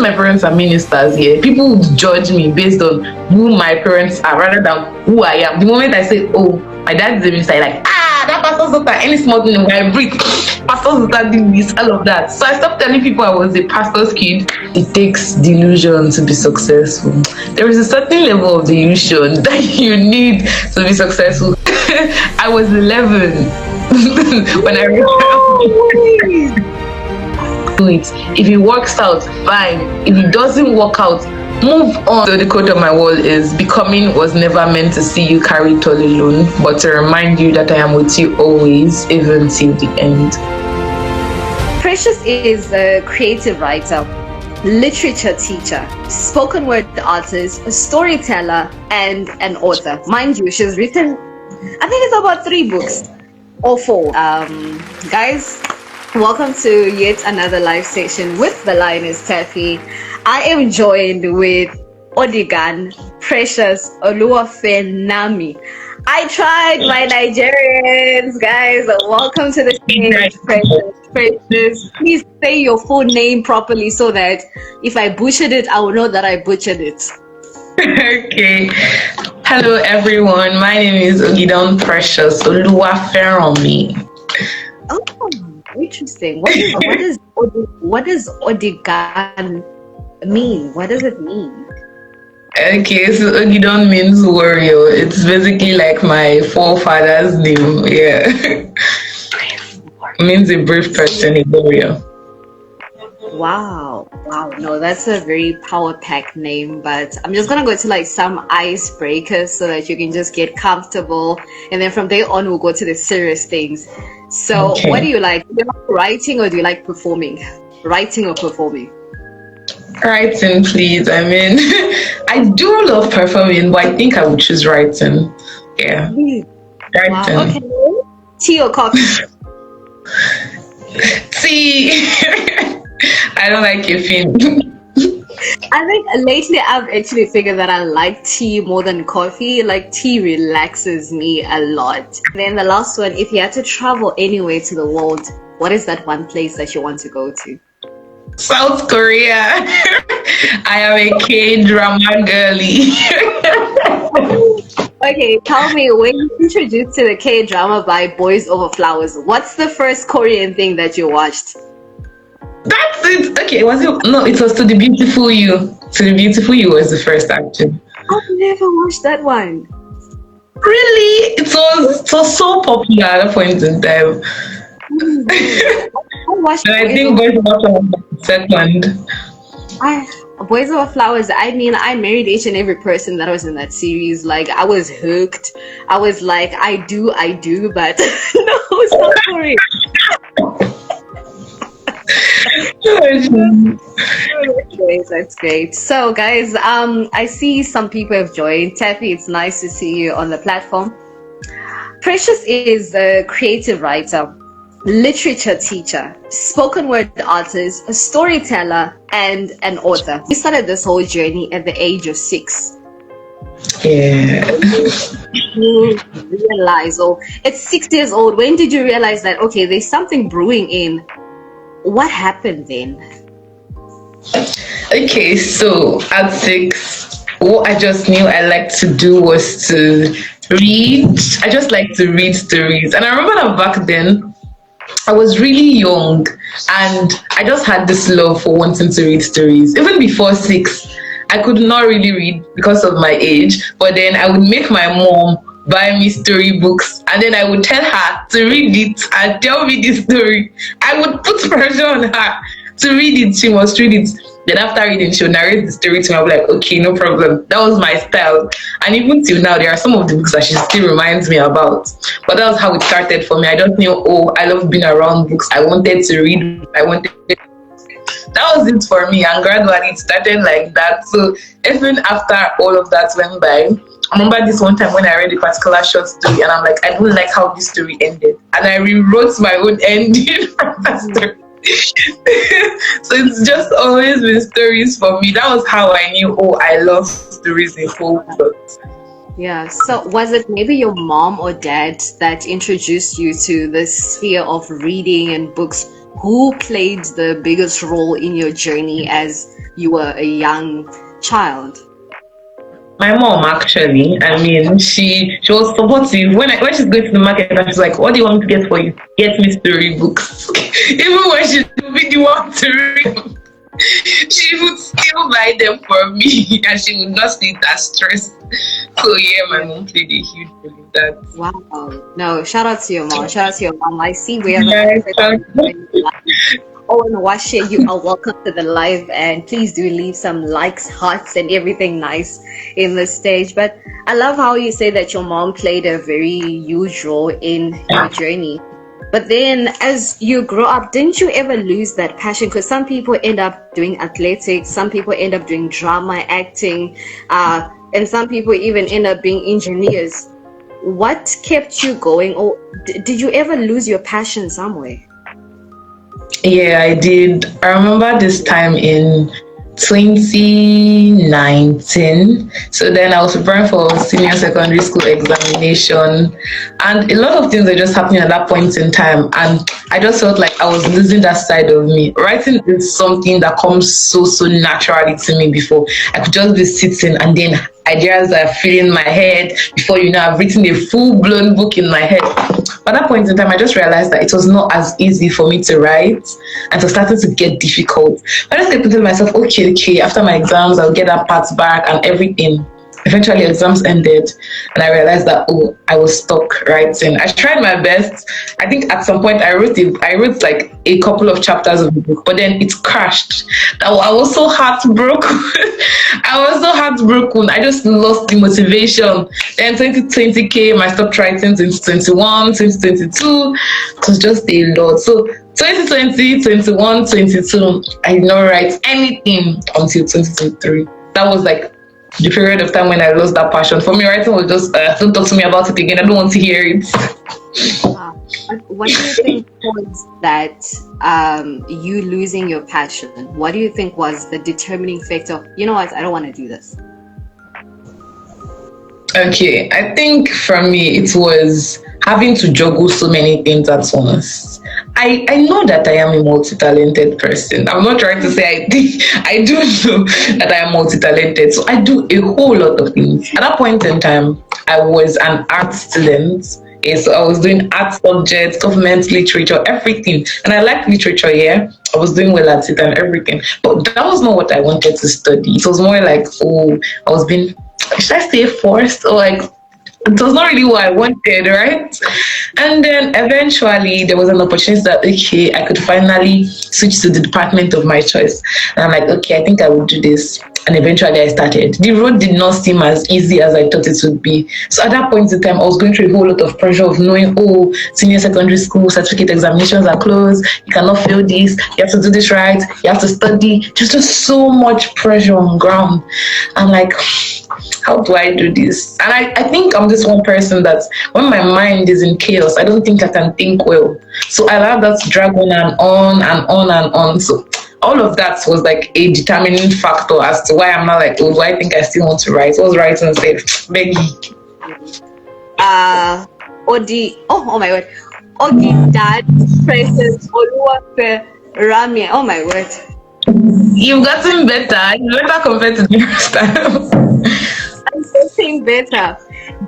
my parents are ministers here, people would judge me based on who my parents are rather than who I am. The moment I say, oh, my dad is a minister, like, that pastor's daughter, any small thing I breathe, pastor's daughter did this, all of that. So I stopped telling people I was a pastor's kid. It takes delusion to be successful. There is a certain level of delusion that you need to be successful. I was 11 when I realized. Do it. If it works out, fine. If it doesn't work out, move on. So the quote on my wall is, becoming was never meant to see you carry it all alone, but to remind you that I am with you always, even till the end. Precious is a creative writer, literature teacher, spoken word artist, a storyteller, and an author. Mind you, she's written, I think it's about 3 books or 4. Guys, welcome to yet another live session with the Lioness Taffy. I am joined with Odigan, Precious, Oluwafenami. I tried my Nigerians, guys. Welcome to the stage, Precious. Please say your full name properly so that if I butchered it, I will know that I butchered it. Okay. Hello, everyone. My name is Ogidon Precious Oluwafenami. Oh, interesting. What does Odigan mean? What does it mean? Okay, so Ogidon means warrior. It's basically like my forefather's name. Yeah. It means a brave person, a warrior. Wow. No, that's a very power-packed name, but I'm just gonna go to like some icebreakers so that you can just get comfortable, and then from there on we'll go to the serious things. So okay. What do you like? Do you like writing or do you like performing? Writing or performing? Writing, please. I mean, I do love performing, but I think I would choose writing. Yeah. Writing. Wow. Okay. Tea or coffee? Tea. I don't like caffeine. I think lately I've actually figured that I like tea more than coffee. Like, tea relaxes me a lot. And then the last one, if you had to travel anywhere to the world, what is that one place that you want to go to? South Korea. I am a K-drama girly. Okay, tell me, when you introduced to the K-drama by Boys Over Flowers, what's the first Korean thing that you watched? That's it. Okay, was it? No, it was To the Beautiful You. To the Beautiful You was the first, actually. I've never watched that one. Really? It was so popular at a point in time. I think Boys Over Flowers was the second. Boys Over Flowers, I mean, I married each and every person that was in that series. Like, I was hooked. I was like, I do, but no, it's not Korean. That's great. So guys, I see some people have joined. Taffy, it's nice to see you on the platform. Precious is a creative writer, literature teacher, spoken word artist, a storyteller, and an author. We started this whole journey at the age of 6. Yeah. You realize, at 6 years old, when did you realize that, okay, there's something brewing in? What happened then? Okay, so at 6, what I just knew I liked to do was to read. I just like to read stories. And I remember that back then, I was really young and I just had this love for wanting to read stories. Even before 6, I could not really read because of my age, but then I would make my mom buy me storybooks, and then I would tell her to read it and tell me the story. I would put pressure on her to read it. She must read it. Then after reading, she would narrate the story to me. I'll be like, okay, no problem. That was my style. And even till now, there are some of the books that she still reminds me about. But that was how it started for me. I just knew, I love being around books. I wanted to read. That was it for me. And gradually it started like that. So even after all of that went by, I remember this one time when I read a particular short story and I'm like, I don't like how this story ended. And I rewrote my own ending from that story. So it's just always been stories for me. That was how I knew, I love stories in full plot. Yeah, so was it maybe your mom or dad that introduced you to the sphere of reading and books who played the biggest role in your journey as you were a young child? My mom, actually. I mean, she was supportive. When she's going to the market and she's like, "What do you want me to get for you? Get me story books." Even when she would be the one to read, she would still buy them for me, and she would not be that stressed. So yeah, my mom played a huge role in that. Wow. No, shout out to your mom. Shout out to your mom. I see we have Yeah, a Oh, and Washe, you are welcome to the live, and please do leave some likes, hearts, and everything nice in the stage. But I love how you say that your mom played a very huge role in your journey. But then as you grow up, didn't you ever lose that passion? Because some people end up doing athletics, some people end up doing drama, acting, and some people even end up being engineers. What kept you going, or did you ever lose your passion somewhere? Yeah, I did. I remember this time in 2019. So then I was preparing for senior secondary school examination, and a lot of things were just happening at that point in time. And I just felt like I was losing that side of me. Writing is something that comes so naturally to me before. I could just be sitting and then ideas are filling my head. Before you know, I've written a full-blown book in my head. But at that point in time, I just realized that it was not as easy for me to write, and it was starting to get difficult. I just kept telling myself, okay, after my exams, I'll get that part back and everything. Eventually, exams ended, and I realized that I was stuck writing. I tried my best. I think at some point I wrote like a couple of chapters of the book, but then it crashed. I was so heartbroken. I just lost the motivation. Then 2020 came. I stopped writing. 2021, 2022. It was just a lot. So 2020, 21, 22, I did not write anything until 2023. That was like the period of time when I lost that passion. For me, writing was just, don't talk to me about it again. I don't want to hear it. What do you think was that you losing your passion? What do you think was the determining factor? You know what? I don't want to do this. Okay, I think for me, it was having to juggle so many things at once. I know that I am a multi-talented person. I'm not trying to say I do know that I am multi-talented. So I do a whole lot of things. At that point in time, I was an art student. So I was doing art subjects, government, literature, everything. And I liked literature, yeah. I was doing well at it and everything. But that was not what I wanted to study. It was more like, I was being, should I say forced? Or like, it was not really what I wanted, right? And then eventually there was an opportunity that, okay, I could finally switch to the department of my choice. And I'm like, okay, I think I will do this. And eventually I started. The road did not seem as easy as I thought it would be. So at that point in time, I was going through a whole lot of pressure of knowing, senior secondary school certificate examinations are closed. You cannot fail this. You have to do this right. You have to study. Just so much pressure on ground. I'm like, how do I do this? And I think I'm this one person that when my mind is in chaos, I don't think I can think well. So I allow that to drag on and on and on and on. So all of that was like a determining factor as to why I'm not like, do I think I still want to write? I was writing and said, Becky. Oh my word. Odi dad, Princess Oluwafe Ramia. Oh my word. You've gotten better. You're better compared to the first time. I'm getting better.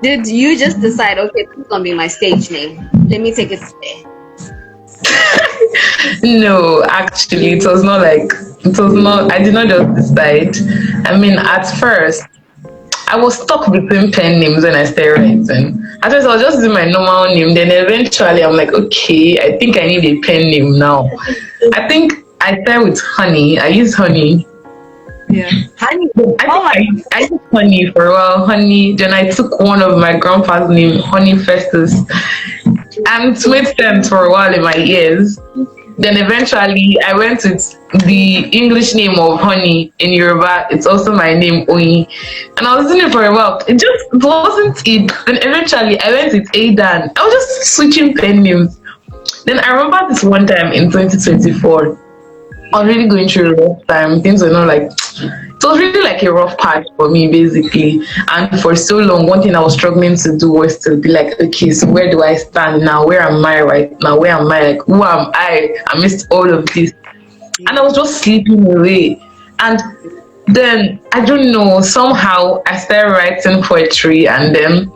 Did you just decide, okay, this is gonna be my stage name? Let me take it there. No, actually, it was not. I did not just decide. I mean, at first, I was stuck between pen names when I started writing. At first, I was just using my normal name. Then eventually, I'm like, okay, I think I need a pen name now. I think I started with Honey. I used Honey. Yeah, Honey. I used Honey for a while. Honey. Then I took one of my grandpa's name, Honey Festus. And it made sense for a while in my ears. Then eventually I went with the English name of Honey in Yoruba. It's also my name, Oyi. And I was doing it for a while. It wasn't it. Then eventually I went with Aidan. I was just switching pen names. Then I remember this one time in 2024. I was really going through a rough time. Things were not like, So it was really like a rough patch for me, basically. And for so long, one thing I was struggling to do was to be like, okay, so where do I stand now? Where am I right now? Where am I? Like, who am I amidst all of this? And I was just sleeping away. And then I don't know, somehow I started writing poetry, and then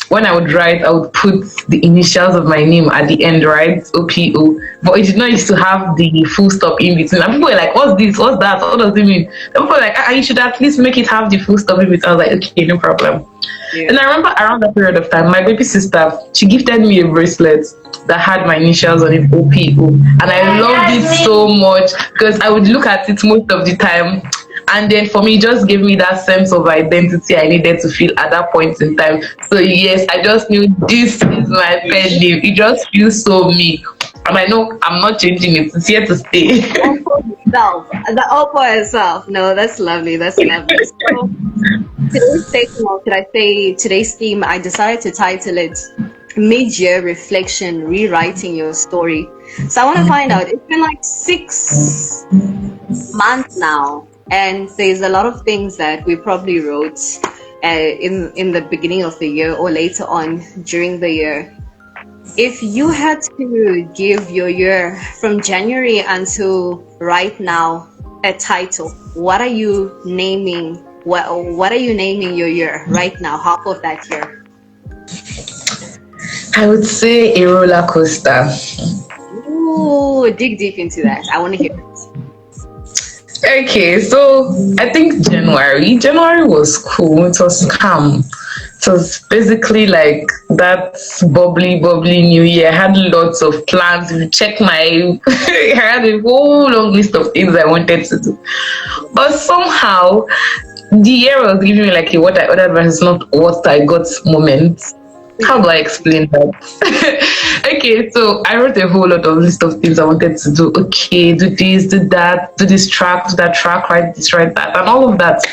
when I would write, I would put the initials of my name at the end, right? OPO. But it did not used to have the full stop in between. And people were like, what's this? What's that? What does it mean? And people were like, you should at least make it have the full stop in between. I was like, okay, no problem. Yeah. And I remember around that period of time, my baby sister, she gifted me a bracelet that had my initials on it, OPO. And I loved it so much because I would look at it most of the time. And then for me, it just gave me that sense of identity I needed to feel at that point in time. So yes, I just knew this is my pen name. It just feels so me. And I know I'm not changing it. It's here to stay. The theopoherself. No, that's lovely. That's lovely. So, today's theme, I decided to title it Midyear Reflection, Rewriting Your Story. So I want to find out, it's been like 6 months now. And there's a lot of things that we probably wrote in the beginning of the year or later on during the year. If you had to give your year from January until right now a title, what are you naming? What are you naming your year right now? Half of that year. I would say a roller coaster. Ooh, dig deep into that. I want to hear it. Okay, so I think January was cool. It was calm. It was basically like that bubbly new year. I had lots of plans. If you check my, I had a whole long list of things I wanted to do. But somehow, the year was giving me like a what I ordered versus not what I got moment. How do I explain that? Okay, so I wrote a whole lot of list of things I wanted to do. Okay, do this, do that, do this track, do that track, write this, write that, and all of that.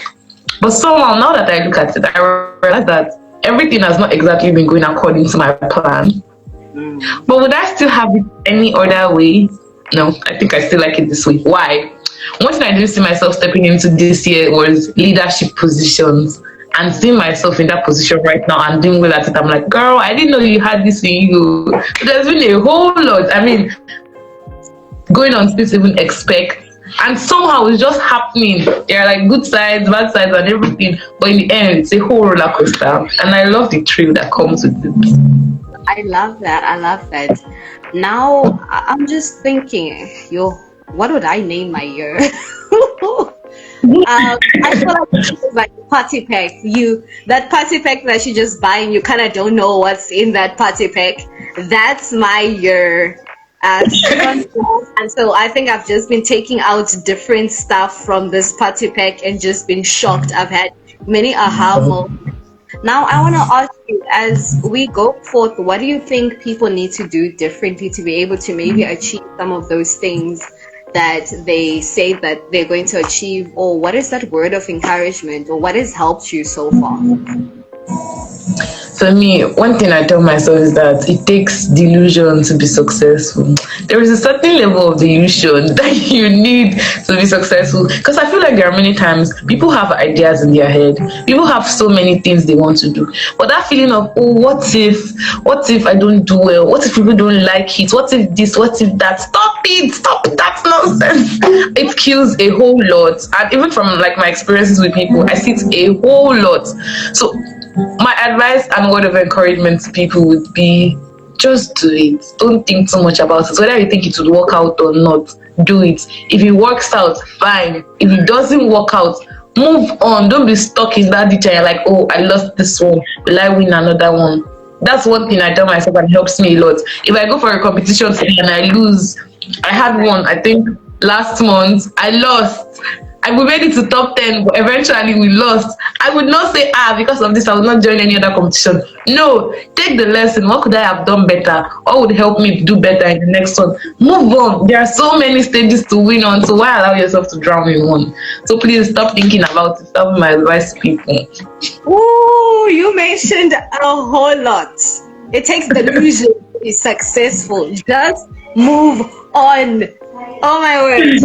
But somehow, now that I look at it, I realize that everything has not exactly been going according to my plan. But would I still have it any other way? No, I think I still like it this way. Why? One thing I didn't see myself stepping into this year was leadership positions. And seeing myself in that position right now and doing well at it, I'm like, girl, I didn't know you had this in you. There's been a whole lot. I mean, going on to even expect. And somehow it's just happening. There are like good sides, bad sides, and everything. But in the end, it's a whole roller coaster. And I love the thrill that comes with it. I love that. Now, I'm just thinking, what would I name my year? I feel like it's like party pack. That party pack that you just buy and you kind of don't know what's in that party pack. That's my year. And so I think I've just been taking out different stuff from this party pack and just been shocked. I've had many aha moments. Now I want to ask you, as we go forth, what do you think people need to do differently to be able to maybe achieve some of those things that they say that they're going to achieve? Or what is that word of encouragement, or what has helped you so far? For me, one thing I tell myself is that it takes delusion to be successful. There is a certain level of delusion that you need to be successful. Because I feel like there are many times people have ideas in their head. People have so many things they want to do. But that feeling of, oh, what if I don't do well? What if people don't like it? What if this? What if that? Stop it! That's nonsense. It kills a whole lot. And even from like my experiences with people, I see it a whole lot. So my advice and word of encouragement to people would be, just do it. Don't think too much about it. Whether you think it would work out or not, do it. If it works out, fine. If it doesn't work out, move on. Don't be stuck in that ditch and you're like, oh, I lost this one. Will I win another one? That's one thing I tell myself and it helps me a lot. If I go for a competition today and I lose, I had one, I think last month, I lost. And we made it to top 10, but eventually we lost. I would not say, because of this, I will not join any other competition. No, take the lesson. What could I have done better? What would help me do better in the next one? Move on. There are so many stages to win on, so why allow yourself to drown in one? So please stop thinking about it. That's my advice to people. Ooh, you mentioned a whole lot. It takes delusion to be successful. Just move on. Oh my word.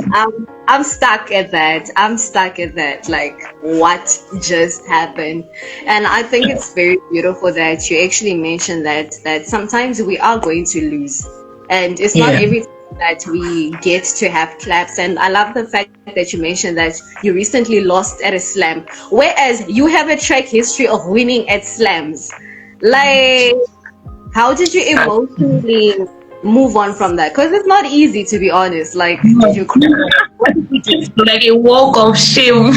I'm stuck at that. I'm stuck at that. Like, what just happened? And I think it's very beautiful that you actually mentioned that sometimes we are going to lose, and it's not Yeah. every time that we get to have claps. And I love the fact that you mentioned that you recently lost at a slam, whereas you have a track history of winning at slams. Like, how did you emotionally move on from that? Because it's not easy, to be honest. Like, did you cry? What did you do? It's like a walk of shame.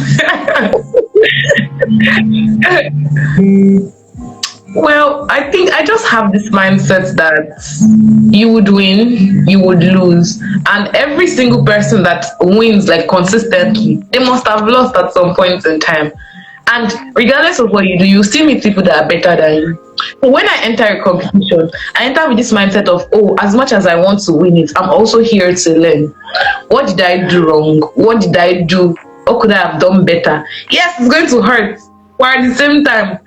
Well, I think I just have this mindset that you would win, you would lose. And every single person that wins like consistently, they must have lost at some point in time. And regardless of what you do, you still meet people that are better than you. So when I enter a competition, I enter with this mindset of, oh, as much as I want to win it, I'm also here to learn. What did I do wrong? What did I do? What could I have done better? Yes, it's going to hurt. But at the same time,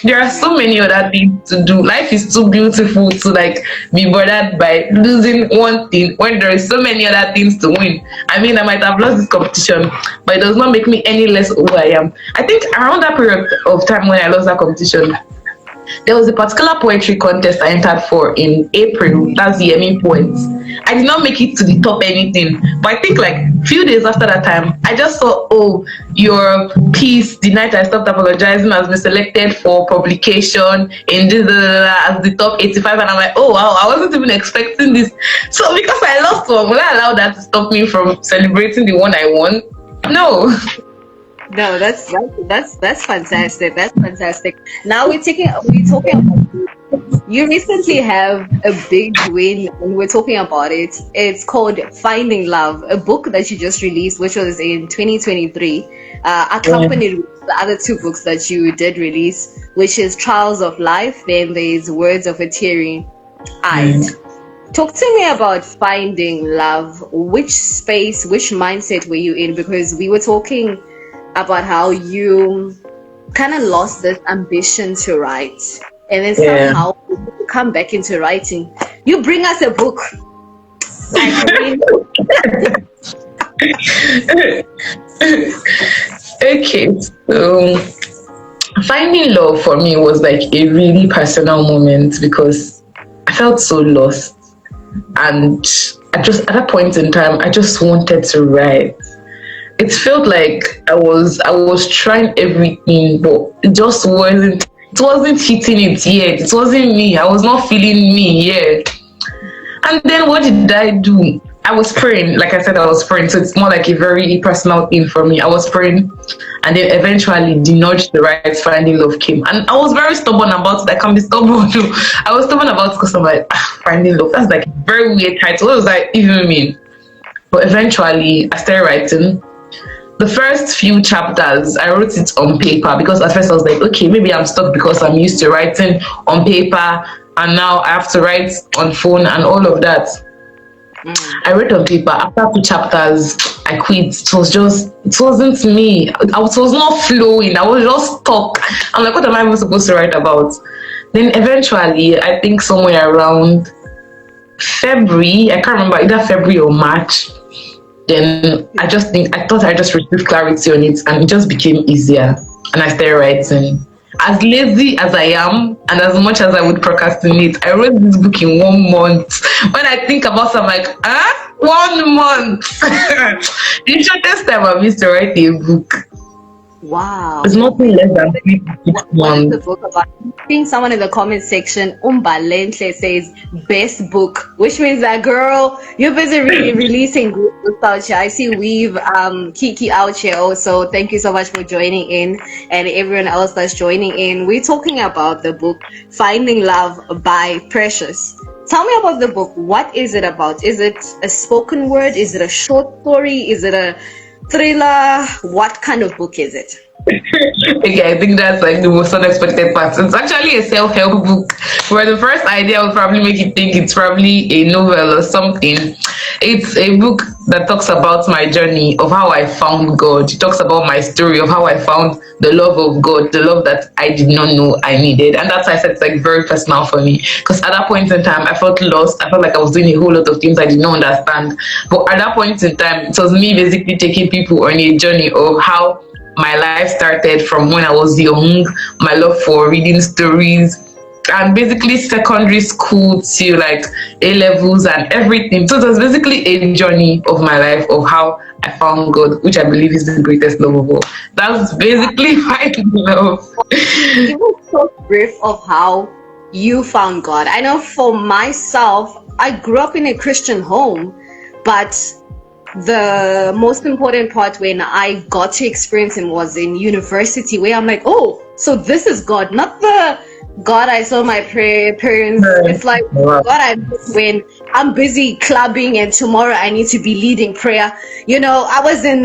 there are so many other things to do. Life is too beautiful to like be bothered by losing one thing when there is so many other things to win. I mean, I might have lost this competition, but it does not make me any less who I am. I think around that period of time when I lost that competition, there was a particular poetry contest I entered for in April. That's the Emmy Poets. I did not make it to the top anything, but I think like few days after that time, I just saw, oh, your piece, the night I stopped apologizing, has been selected for publication in this as the top 85, and I'm like, oh wow, I wasn't even expecting this. So because I lost one, will I allow that to stop me from celebrating the one I won? No. No, that's fantastic. That's fantastic. Now we're talking about, you recently have a big win, and we're talking about it. It's called Finding Love, a book that you just released, which was in 2023, accompanied with the other two books that you did release, which is Trials of Life, then there's Words of a Teary Eyed. Talk to me about finding love. Which space, which mindset were you in? Because we were talking about how you kind of lost this ambition to write, and then somehow you come back into writing. You bring us a book. Okay, so finding love for me was like a really personal moment because I felt so lost, and at that point in time, I just wanted to write. It felt like I was trying everything, but it wasn't hitting it yet. It wasn't me. I was not feeling me yet. And then what did I do? I was praying. Like I said, I was praying. So it's more like a very personal thing for me. I was praying, and then eventually the nudge to write Finding Love came. And I was very stubborn about it. I can be stubborn too. I was stubborn about it because I'm like, Finding Love. That's like a very weird title. What does that even mean? But eventually I started writing. The first few chapters, I wrote it on paper because at first I was like, okay, maybe I'm stuck because I'm used to writing on paper and now I have to write on phone and all of that. I wrote on paper. After 2 chapters, I quit. It wasn't me. It was not flowing. I was just stuck. I'm like, what am I even supposed to write about? Then eventually, I think somewhere around February, I can't remember, either February or March, then I thought I just received clarity on it and it just became easier and I started writing. As lazy as I am and as much as I would procrastinate, I wrote this book in 1 month. When I think about it, I'm like, 1 month. The shortest time I've used to write a book. Wow. It's nothing less than 3 What is the book about? I think someone in the comment section, Umbalentle, says best book, which means that, girl, you're busy releasing good books out here. I see Weave, Kiki out here also. Thank you so much for joining in, and everyone else that's joining in. We're talking about the book Finding Love by Precious. Tell me about the book. What is it about? Is it a spoken word? Is it a short story? Is it a thriller? What kind of book is it? Okay, I think that's like the most unexpected part. It's actually a self-help book. Where the first idea would probably make you think it's probably a novel or something. It's a book that talks about my journey of how I found God. It talks about my story of how I found the love of God, the love that I did not know I needed. And that's why I said it's like very personal for me. Because at that point in time, I felt lost. I felt like I was doing a whole lot of things I did not understand. But at that point in time, it was me basically taking people on a journey of how my life started from when I was young, my love for reading stories, and basically secondary school to like A levels and everything. So it was basically a journey of my life of how I found God, which I believe is the greatest love of all. That's basically my love. Give us so brief of how you found God. I know for myself, I grew up in a Christian home, but the most important part when I got to experience him was in university, where I'm like, oh, so this is God, not the God I saw my parents. It's like God I miss when I'm busy clubbing and tomorrow I need to be leading prayer. You know, I was in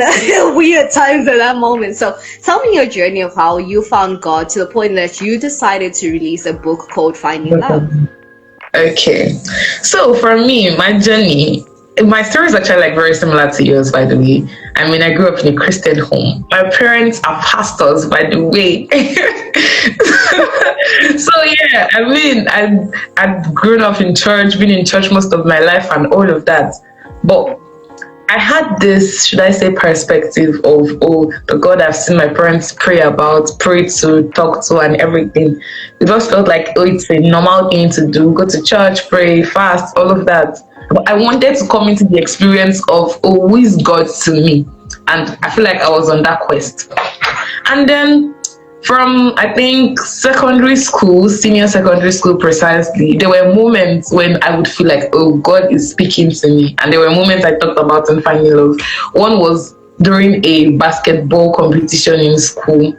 weird times at that moment. So tell me your journey of how you found God to the point that you decided to release a book called Finding Love. Okay. So for me, my journey, my story is actually like very similar to yours, by the way. I mean, I grew up in a Christian home. My parents are pastors, by the way. So yeah, I mean, I've grown up in church, been in church most of my life and all of that. But I had this, should I say, perspective of, oh, the God I've seen my parents pray about, pray to, talk to, and everything. It just felt like, oh, it's a normal thing to do, go to church, pray, fast, all of that. But I wanted to come into the experience of, oh, who is God to me? And I feel like I was on that quest. And then from, I think, secondary school, senior secondary school precisely, there were moments when I would feel like, oh, God is speaking to me. And there were moments I talked about in Finding Love. One was during a basketball competition in school.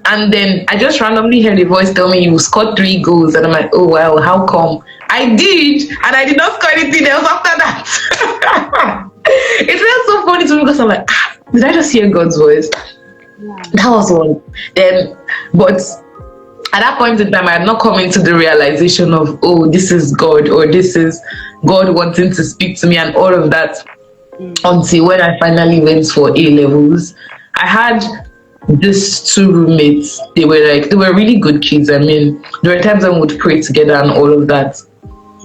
And then I just randomly heard a voice tell me, you scored 3 goals. And I'm like, oh, wow, how come? I did. And I did not score anything else after that. It felt so funny to me because I'm like, did I just hear God's voice? That was one. Then, but at that point in time, I had not come into the realization of, oh, this is God, or this is God wanting to speak to me and all of that until when I finally went for A levels. I had these 2 roommates. They were really good kids. I mean, there were times when we would pray together and all of that.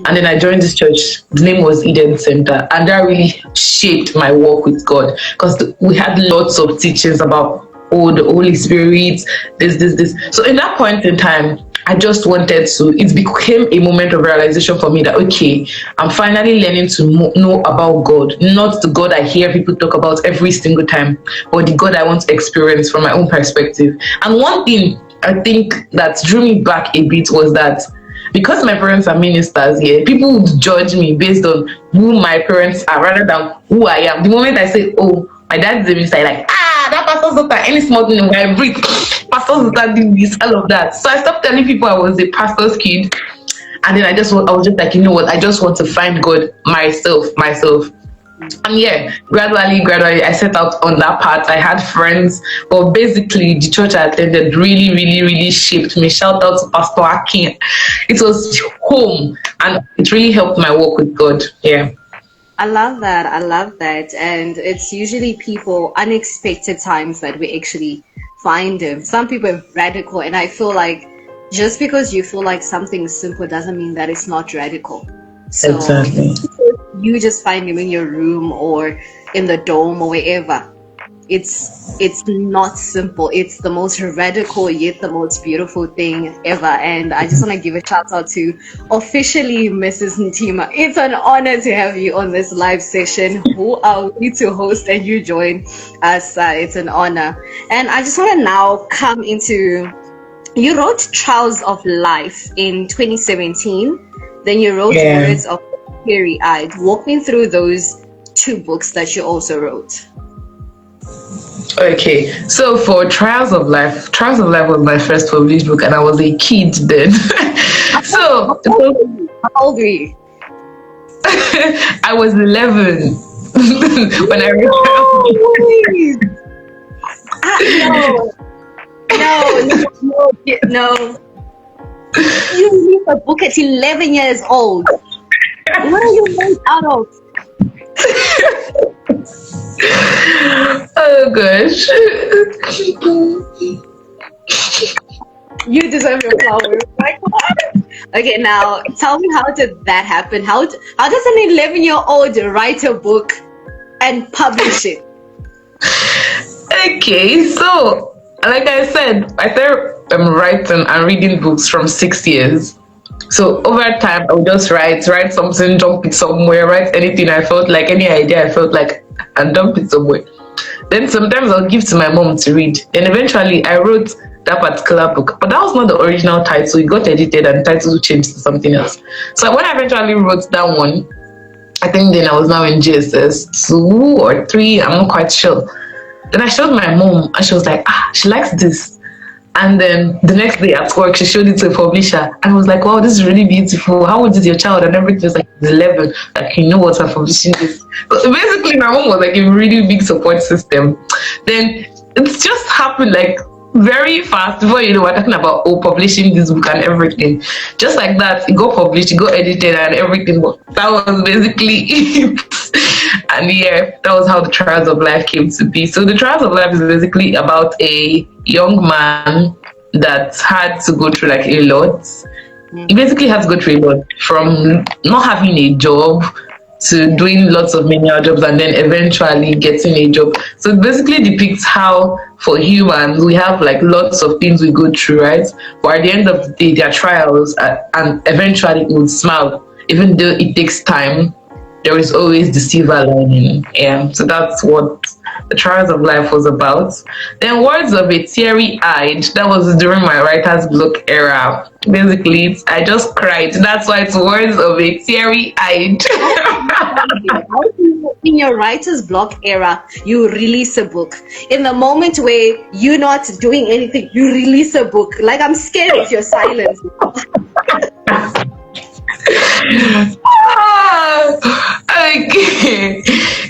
And then I joined this church. The name was Eden Center, and that really shaped my walk with God because we had lots of teachings about, oh, the Holy Spirit, this. So in that point in time, I just wanted to, it became a moment of realization for me that, okay, I'm finally learning to know about God, not the God I hear people talk about every single time, but the God I want to experience from my own perspective. And one thing I think that drew me back a bit was that because my parents are ministers here, people would judge me based on who my parents are rather than who I am. The moment I say, oh, my dad's a minister, like, that pastor's daughter, any small thing where I breathe, pastor's daughter did this, all of that. So I stopped telling people I was a pastor's kid. And then I was just like, you know what, I just want to find God myself. And yeah, gradually, I set out on that path. I had friends, but basically the church I attended really shaped me. Shout out to Pastor Akin. It was home, and it really helped my walk with God. Yeah. I love that. And it's usually people, unexpected times that we actually find him. Some people are radical, and I feel like just because you feel like something simple doesn't mean that it's not radical. So exactly. You just find him in your room or in the dome or wherever. It's not simple. It's the most radical yet the most beautiful thing ever. And I just want to give a shout out to officially Mrs. Ntima. It's an honor to have you on this live session. Who are we to host and you join us? It's an honor. And I just want to now come into, you wrote Trials of Life in 2017. Then you wrote Words of Teary-Eyed. Walk me through those 2 books that you also wrote. Okay, so for Trials of Life was my first published book, and I was a kid then. So how old were you? I was 11 when I wrote. No. no. You read a book at 11 years old. What are you made out of? Oh gosh. You deserve your flowers. Like what? Okay, now tell me, how did that happen? How does an 11-year-old write a book and publish it? Okay, so like I said, I started writing and reading books from 6 years. So over time, I would just write something, dump it somewhere, write anything I felt like, any idea I felt like, and dump it somewhere. Then sometimes I'll give to my mom to read. Then eventually I wrote that particular book, but that was not the original title. It got edited and the title changed to something else. So when I eventually wrote that one, I think then I was now in GSS 2 or 3, I'm not quite sure. Then I showed my mom and she was like, she likes this. And then the next day at work, she showed it to a publisher and I was like, wow, this is really beautiful. How old is your child? And everything was like, 11. Like, you know what, I'm publishing this. But basically, my mom was like a really big support system. Then it's just happened like very fast before you know we're talking about publishing this book and everything. Just like that, it got published, it got edited and everything. But that was basically it. And yeah, that was how the Trials of Life came to be. So the Trials of Life is basically about a young man that had to go through like a lot. He basically had to go through a lot, from not having a job to doing lots of menial jobs and then eventually getting a job. So it basically depicts how for humans we have like lots of things we go through, right? But at the end of the day, their trials and eventually it will smile. Even though it takes time, there is always the silver lining. Yeah, so that's what the Trials of Life was about. Then Words of a Teary-Eyed, that was during my writer's block era. Basically, I just cried. That's why it's Words of a Teary-Eyed. In your writer's block era, you release a book. In the moment where you're not doing anything, you release a book. Like, I'm scared of your silence. Okay.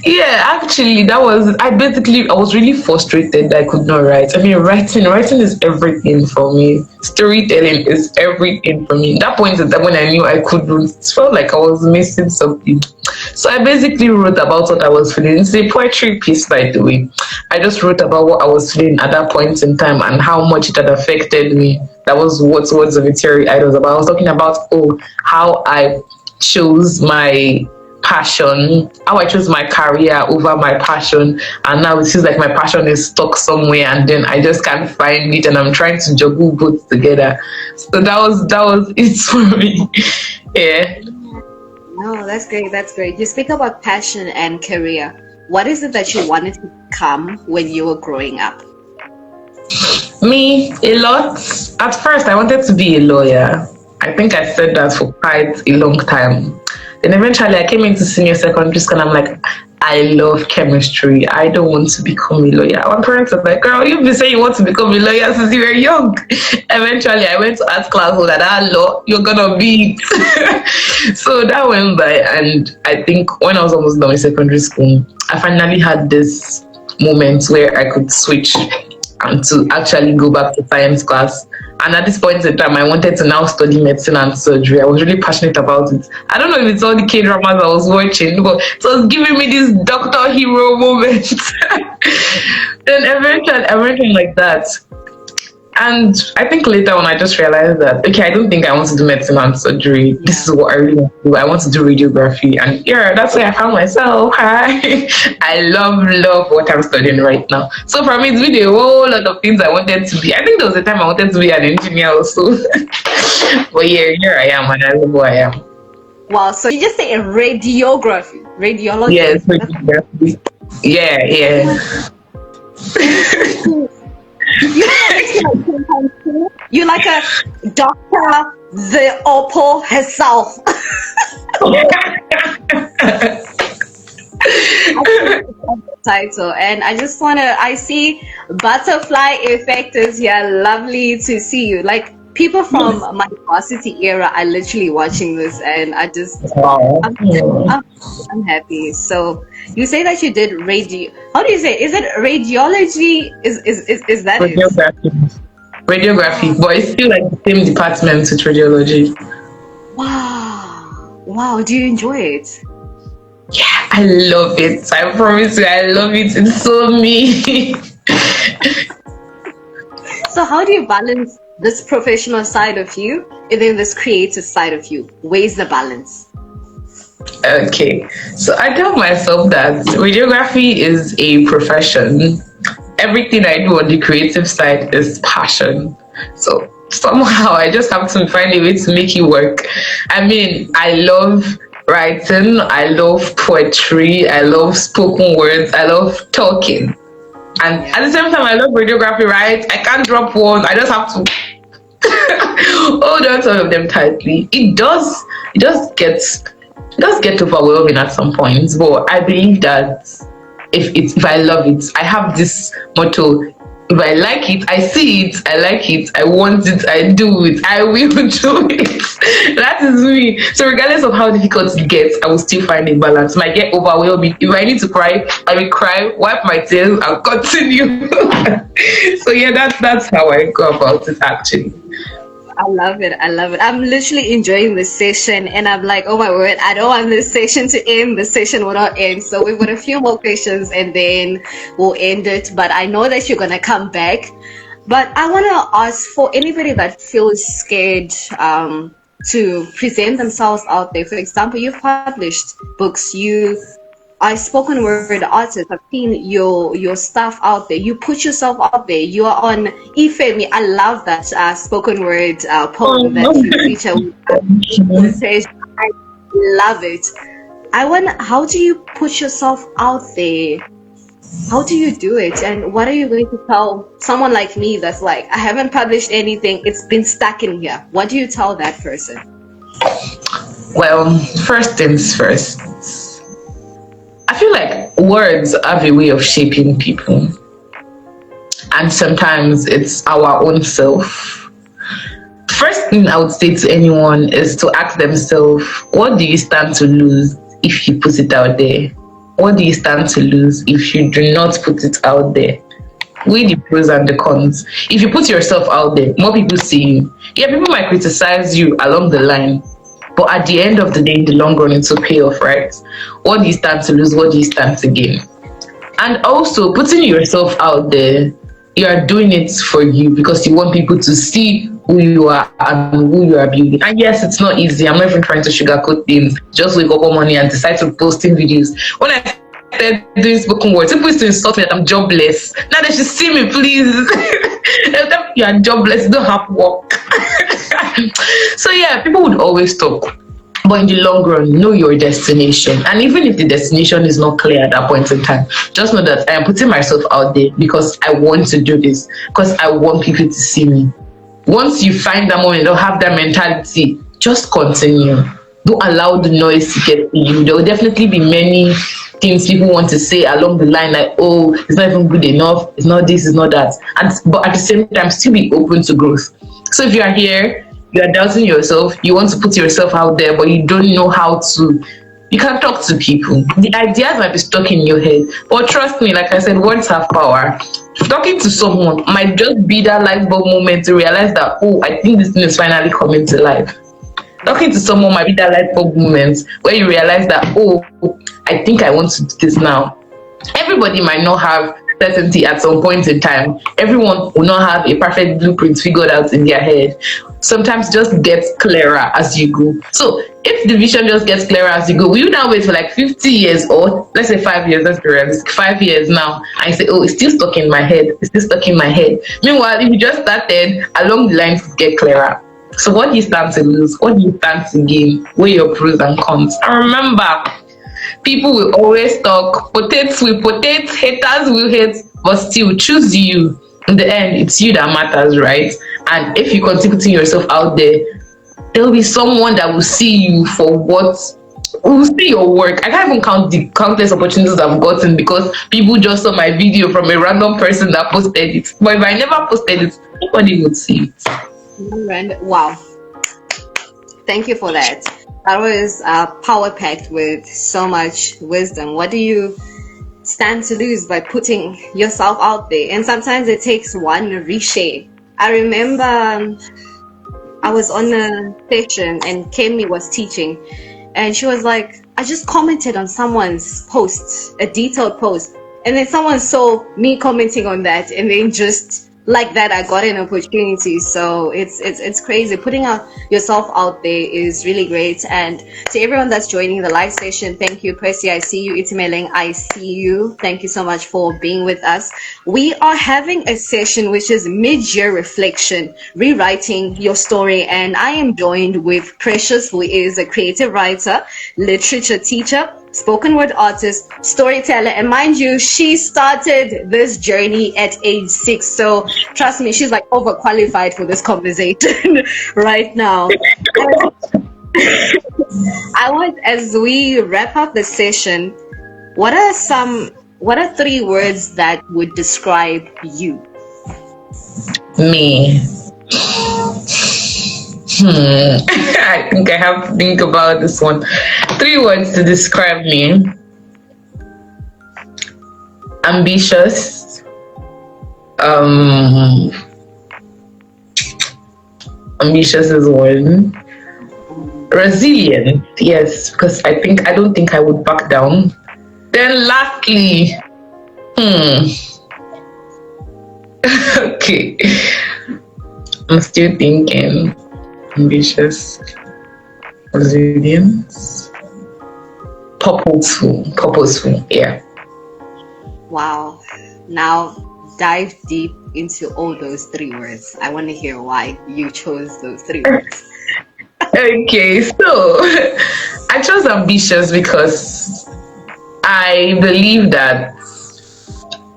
Yeah, actually I was really frustrated that I could not write. I mean, writing is everything for me. Storytelling is everything for me. That point in time when I knew I couldn't, it felt like I was missing something. So I basically wrote about what I was feeling. It's a poetry piece, by the way. I just wrote about what I was feeling at that point in time and how much it had affected me. That was what Words of a Teary-Eyed was about. I was talking about how I chose my passion, how I chose my career over my passion, and now it feels like my passion is stuck somewhere and then I just can't find it and I'm trying to juggle both together. So that was it for me. Yeah. No, that's great. You speak about passion and career. What is it that you wanted to become when you were growing up? Me, a lot. At first I wanted to be a lawyer. I think I said that for quite a long time. Then eventually I came into senior secondary school and I'm like, I love chemistry. I don't want to become a lawyer. My parents were like, girl, you've been saying you want to become a lawyer since you were young. Eventually I went to art class with that law, you're gonna be it. So that went by, and I think when I was almost done with secondary school, I finally had this moment where I could switch and to actually go back to science class. And at this point in time, I wanted to now study medicine and surgery. I was really passionate about it. I don't know if it's all the K-dramas I was watching, but it was giving me this doctor hero moment. Then eventually I went on like that. And I think later on I just realized that, okay, I don't think I want to do medicine and surgery. Yeah. This is what I really want to do. I want to do radiography. And yeah, that's where I found myself. Hi. I love what I'm studying right now. So for me, it's been a whole lot of things I wanted to be. I think there was a time I wanted to be an engineer also. But yeah, here I am and I love who I am. Wow, so you just say a radiography. Radiology? Yes, radiography. Yeah. You're like a doctor, theopoherself. Title, and I see butterfly effect is here. Lovely to see you. Like, people from my varsity era are literally watching this, and I'm happy. So you say that you did how do you say? Is it radiology? Is that radiography? radiography, but it's still like the same department with radiology. Wow. Wow. Do you enjoy it? Yeah, I love it. I promise you, I love it. It's so me. So how do you balance this professional side of you and then this creative side of you? Where's the balance? Okay, so I tell myself that radiography is a profession. Everything I do on the creative side is passion. So somehow I just have to find a way to make it work. I mean, I love writing, I love poetry, I love spoken words, I love talking. And at the same time, I love radiography, right? I can't drop one. I just have to hold on to all of them tightly. It does get overwhelming at some points, but I believe that if I love it, I have this motto: if I like it, I see it, I like it, I want it, I do it, I will do it. That is me. So regardless of how difficult it gets, I will still find a balance. Might get overwhelming. If I need to cry, I will cry, wipe my tears, and continue. So yeah, that's how I go about it actually. I love it. I love it. I'm literally enjoying this session, and I'm like, oh my word, I don't want this session to end. The session will not end. So we've got a few more questions and then we'll end it. But I know that you're going to come back. But I want to ask for anybody that feels scared to present themselves out there. For example, you've published books, you are a spoken word artist. I've seen your stuff out there. You put yourself out there. You are on Ifemi. I love that spoken word poem that you feature with Tej. I love it. How do you put yourself out there? How do you do it? And what are you going to tell someone like me that's like, I haven't published anything, it's been stuck in here? What do you tell that person? Well, first things first. I feel like words have a way of shaping people, and sometimes it's our own self. First thing I would say to anyone is to ask themselves, what do you stand to lose if you put it out there? What do you stand to lose if you do not put it out there? Weigh the pros and the cons. If you put yourself out there, more people see you. Yeah, people might criticize you along the line, but at the end of the day, in the long run, it will pay off, right? What do you stand to lose? What do you stand to gain? And also, putting yourself out there, you are doing it for you because you want people to see who you are and who you are building. And yes, it's not easy. I'm not even trying to sugarcoat things. Just wake up one morning and decide to posting videos. When I started doing spoken words, people used to insult me that I'm jobless. Now they should see me, please. You are jobless, you don't have work. So yeah, people would always talk. But in the long run, know your destination. And even if the destination is not clear at that point in time, just know that I am putting myself out there because I want to do this, because I want people to see me. Once you find that moment, don't have that mentality, just continue. Don't allow the noise to get to you. There will definitely be many things people want to say along the line, like, oh, it's not even good enough, it's not this, it's not that. But at the same time, still be open to growth. So if you are here, you are doubting yourself, you want to put yourself out there, but you don't know how to, you can talk to people. The ideas might be stuck in your head, but trust me, like I said, words have power. Talking to someone might just be that light bulb moment to realize that, oh, I think this thing is finally coming to life. Talking to someone might be that light bulb moment where you realize that, oh, I think I want to do this now. Everybody might not have certainty at some point in time. Everyone will not have a perfect blueprint figured out in their head. Sometimes just gets clearer as you go. So if the vision just gets clearer as you go, will you now wait for like 50 years or let's say 5 years, let's be realistic, 5 years now, and say, oh, it's still stuck in my head, it's still stuck in my head. Meanwhile, if you just started, along the lines it get clearer. So what do you stand to lose? What do you stand to gain? Weigh your pros and cons. And remember, people will always talk, potatoes will potates, haters will hate, but still choose you. In the end, it's you that matters, right? And if you continue putting yourself out there, there will be someone that will see you for what, will see your work. I can't even count the countless opportunities I've gotten because people just saw my video from a random person that posted it. But if I never posted it, nobody would see it. Wow. Thank you for that. That was power packed with so much wisdom. What do you stand to lose by putting yourself out there? And sometimes it takes one reshare I remember I was on a session and Kemi was teaching, and she was like, I just commented on someone's post, a detailed post, and then someone saw me commenting on that, and then just like that, I got an opportunity. So it's crazy. Putting yourself out there is really great. And to everyone that's joining the live session, thank you. Percy, I see you. Itimeleng, I see you. Thank you so much for being with us. We are having a session which is mid-year reflection, rewriting your story. And I am joined with Precious, who is a creative writer, literature teacher, spoken word artist, storyteller, and mind you, she started this journey at age 6. So trust me, she's like overqualified for this conversation right now. I want, as we wrap up the session, what are 3 words that would describe you? Me. I think I have to think about this one. 3 words to describe me. Ambitious. Ambitious is one. Resilient, yes, because I don't think I would back down. Then lastly, okay, I'm still thinking. Ambitious, resilience, purposeful, yeah. Wow. Now dive deep into all those 3 words. I want to hear why you chose those 3 words. Okay, so I chose ambitious because I believe that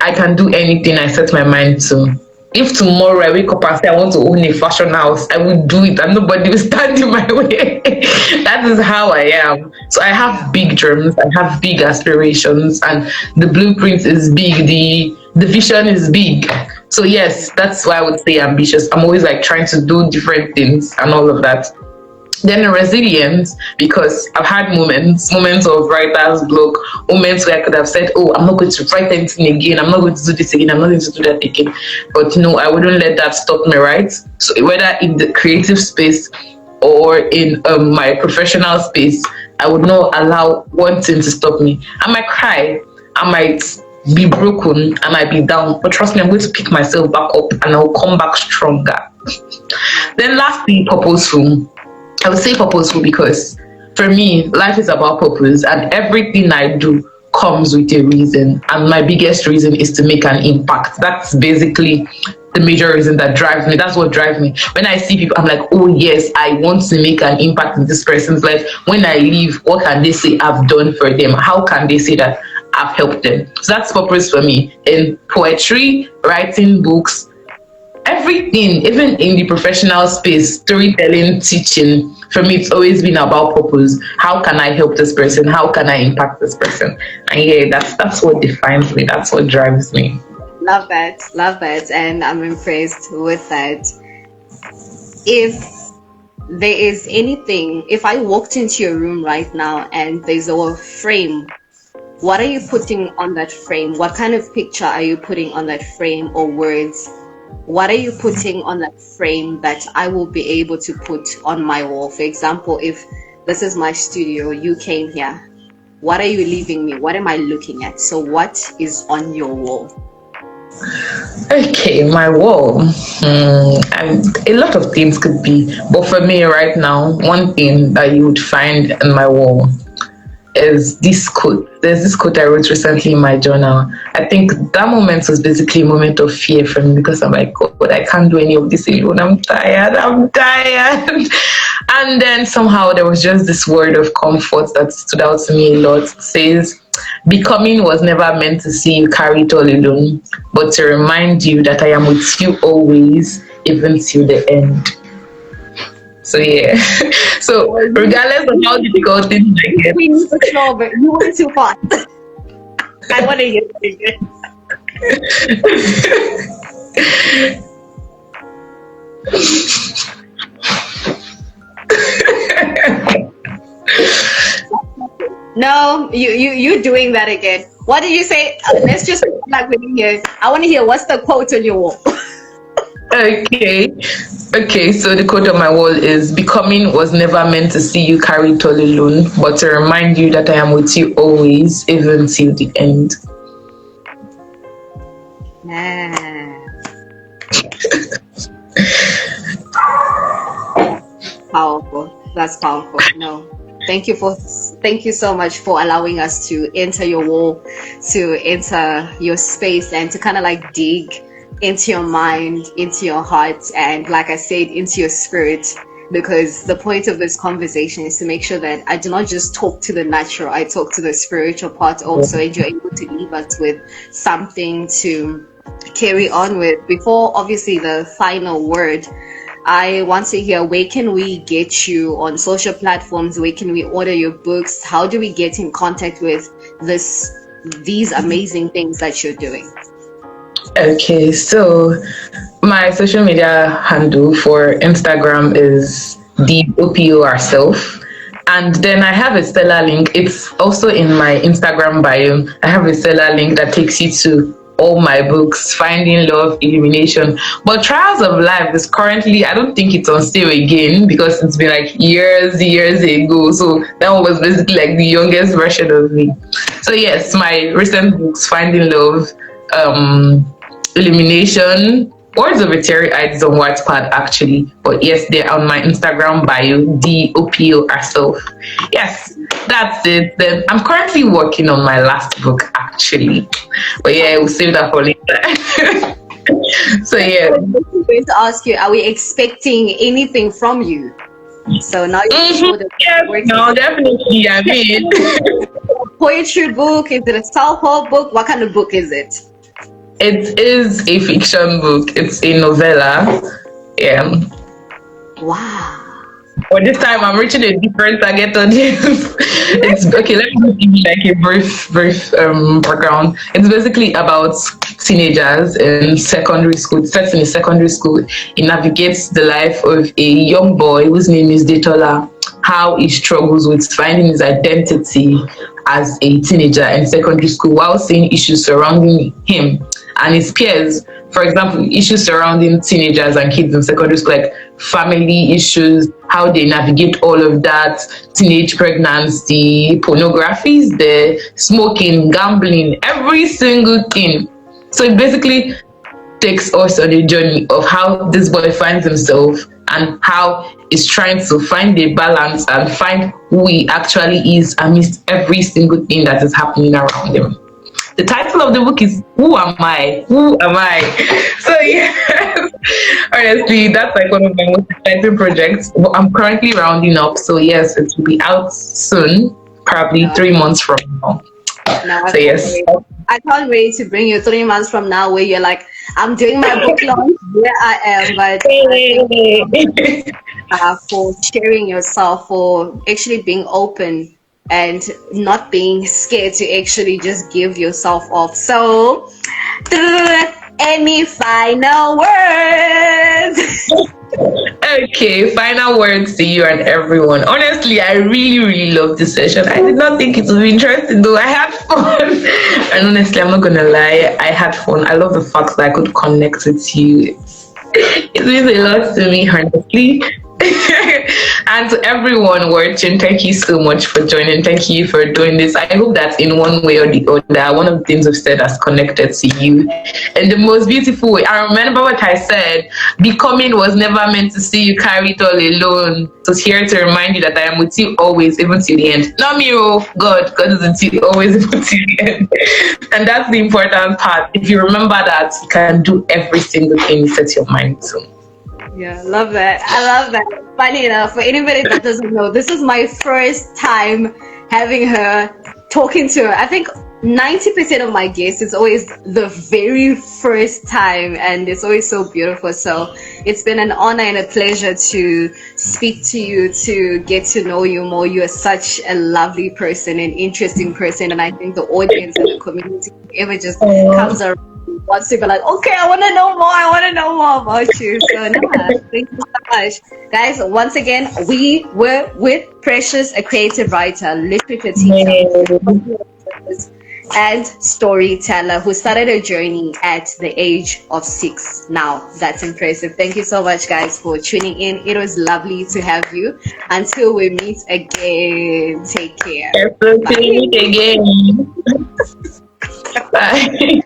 I can do anything I set my mind to. If tomorrow I wake up and say I want to own a fashion house, I will do it and nobody will stand in my way. That is how I am. So I have big dreams, I have big aspirations, and the blueprint is big, the vision is big. So yes, that's why I would say ambitious. I'm always like trying to do different things and all of that. Then resilience, because I've had moments of writer's block, moments where I could have said, oh, I'm not going to write anything again, I'm not going to do this again, I'm not going to do that again. But no, I wouldn't let that stop me, right? So whether in the creative space or in my professional space, I would not allow one thing to stop me. I might cry, I might be broken, I might be down, but trust me, I'm going to pick myself back up and I'll come back stronger. Then lastly, purposeful. I would say purposeful because for me, life is about purpose, and everything I do comes with a reason. And my biggest reason is to make an impact. That's basically the major reason that drives me. That's what drives me. When I see people, I'm like, oh yes, I want to make an impact in this person's life. When I leave, what can they say I've done for them? How can they say that I've helped them? So that's purpose for me. In poetry, writing books, everything, even in the professional space, storytelling, teaching, for me, it's always been about purpose. How can I help this person? How can I impact this person? And yeah, that's what defines me. That's what drives me. Love that. And I'm impressed with that. If there is anything, if I walked into your room right now and there's a frame, what are you putting on that frame? What kind of picture are you putting on that frame, or words? What are you putting on that frame that I will be able to put on my wall? For example, if this is my studio, you came here, what are you leaving me? What am I looking at? So what is on your wall? Okay, my wall. And a lot of things could be, but for me right now, one thing that you would find on my wall is this quote. There's this quote I wrote recently in my journal. I think that moment was basically a moment of fear for me, because I'm like, God, I can't do any of this alone. I'm tired. And then somehow there was just this word of comfort that stood out to me a lot. It says, becoming was never meant to see you carry it all alone, but to remind you that I am with you always, even till the end. So yeah, so regardless of how difficult things get, but you went too far. I want to hear it again. No, you doing that again. What did you say? Let's just like we hear. I want to hear, what's the quote on your wall? Okay. Okay, so the code on my wall is becoming was never meant to see you carry it all alone, but to remind you that I am with you always, even till the end. Yeah. Powerful. That's powerful. No. Thank you so much for allowing us to enter your wall, to enter your space, and to kind of like dig into your mind, into your heart, and like I said, into your spirit. Because the point of this conversation is to make sure that I do not just talk to the natural, I talk to the spiritual part also, and you're able to leave us with something to carry on with. Before obviously the final word, I want to hear, where can we get you on social platforms? Where can we order your books? How do we get in contact with these amazing things that you're doing? Okay, so my social media handle for Instagram is theopoherself. And then I have a stellar link. It's also in my Instagram bio. I have a stellar link that takes you to all my books, Finding Love, Illumination. But Trials of Life is currently, I don't think it's on sale again because it's been like years ago. So that one was basically like the youngest version of me. So yes, my recent books, Finding Love, Illumination, Words of a Teary Eyed is on Wattpad actually, but yes, they're on my Instagram bio, the OPO herself. Yes, that's it. Then I'm currently working on my last book actually, but yeah, we'll save that for later. So yeah, I'm going to ask you, are we expecting anything from you? So now you know that yes, we're no, definitely. I mean, poetry book. Is it a self-help book? What kind of book is it? it is a fiction book. It's a novella. Yeah. Wow. But this time I'm reaching a different target audience. It's okay. Let me give you like a brief background. It's basically about teenagers in secondary school. It's set in a secondary school. He navigates the life of a young boy whose name is Detola. How he struggles with finding his identity as a teenager in secondary school while seeing issues surrounding him and his peers. For example, issues surrounding teenagers and kids in secondary school, like family issues, how they navigate all of that, teenage pregnancy, pornography is there, smoking, gambling, every single thing. So it basically takes us on a journey of how this boy finds himself and how he's trying to find a balance and find who he actually is amidst every single thing that is happening around him. The title of the book is Who Am I? Who Am I? So yes, honestly, that's like one of my most exciting projects. But I'm currently rounding up, so yes, it will be out soon, probably 3 months from now. No, So yes. I can't wait to bring you 3 months from now where you're like, I'm doing my book launch. Where I am, but for sharing yourself, for actually being open and not being scared to actually just give yourself off. So, any final words? Okay, final words to you and everyone. Honestly, I really loved this session. I did not think it would be interesting though. I had fun. And honestly, I'm not gonna lie, I had fun. I love the fact that I could connect with you. It means a lot to me, honestly. And to everyone watching, thank you so much for joining. Thank you for doing this. I hope that in one way or the other, one of the things we've said has connected to you in the most beautiful way. I remember what I said, becoming was never meant to see you carry it all alone. So it's here to remind you that I am with you always, even to the end. Not me, oh God is with you always, even to the end. And that's the important part. If you remember that, you can do every single thing you set your mind to. Yeah, love that. I love that. Funny enough, for anybody that doesn't know, this is my first time having her, talking to her. I think 90% of my guests, it's always the very first time, and it's always so beautiful. So it's been an honor and a pleasure to speak to you, to get to know you more. You are such a lovely person, an interesting person, and I think the audience and the community, ever just comes around, wants to be like, okay, I want to know more about you. So thank you so much. Guys, once again, we were with Precious, a creative writer, literature teacher. and storyteller who started her journey at the age of 6. Now, that's impressive. Thank you so much, guys, for tuning in. It was lovely to have you. Until we meet again, take care. Yes, we'll see you again. Bye.